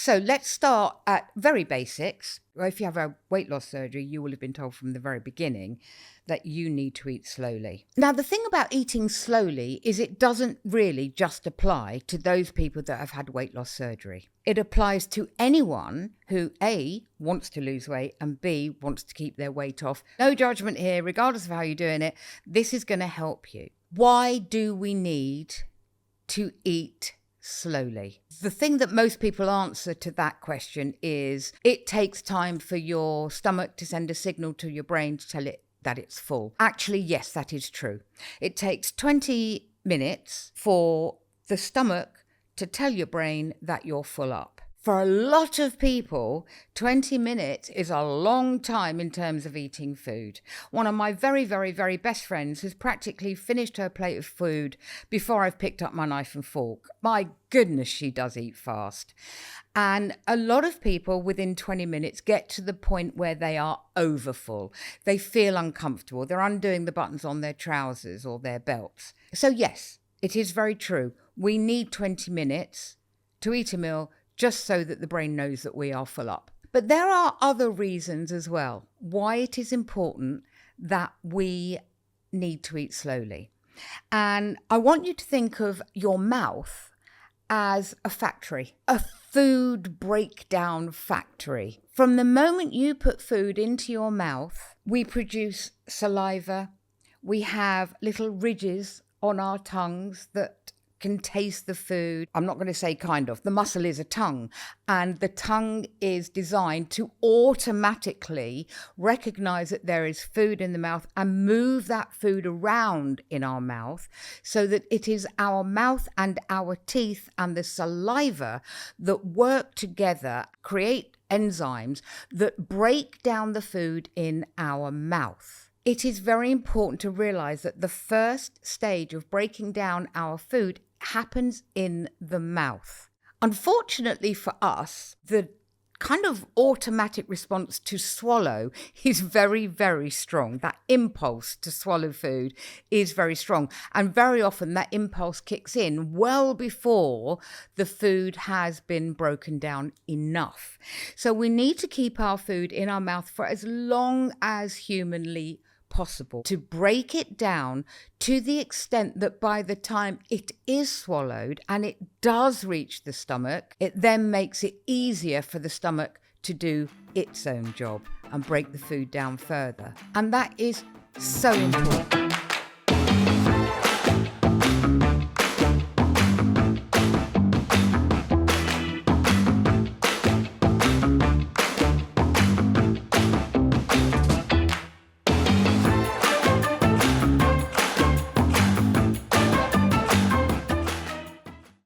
So let's start at very basics. Well, if you have a weight loss surgery, you will have been told from the very beginning that you need to eat slowly. Now, the thing about eating slowly is it doesn't really just apply to those people that have had weight loss surgery. It applies to anyone who A, wants to lose weight, and B, wants to keep their weight off. No judgment here, regardless of how you're doing it. This is going to help you. Why do we need to eat slowly? The thing that most people answer to that question is it takes time for your stomach to send a signal to your brain to tell it that it's full. Actually, yes, that is true. It takes 20 minutes for the stomach to tell your brain that you're full up. For a lot of people, 20 minutes is a long time in terms of eating food. One of my very, very, very best friends has practically finished her plate of food before I've picked up my knife and fork. My goodness, she does eat fast. And a lot of people within 20 minutes get to the point where they are overfull. They feel uncomfortable. They're undoing the buttons on their trousers or their belts. So yes, it is very true. We need 20 minutes to eat a meal just so that the brain knows that we are full up. But there are other reasons as well why it is important that we need to eat slowly. And I want you to think of your mouth as a factory, a food breakdown factory. From the moment you put food into your mouth, we produce saliva. We have little ridges on our tongues that can taste the food. I'm not going to say kind of. The muscle is a tongue, and the tongue is designed to automatically recognize that there is food in the mouth and move that food around in our mouth so that it is our mouth and our teeth and the saliva that work together, create enzymes that break down the food in our mouth. It is very important to realize that the first stage of breaking down our food happens in the mouth. Unfortunately for us, the kind of automatic response to swallow is very, very strong. That impulse to swallow food is very strong. And very often that impulse kicks in well before the food has been broken down enough. So we need to keep our food in our mouth for as long as humanly possible, to break it down to the extent that by the time it is swallowed and it does reach the stomach, it then makes it easier for the stomach to do its own job and break the food down further. And that is so important.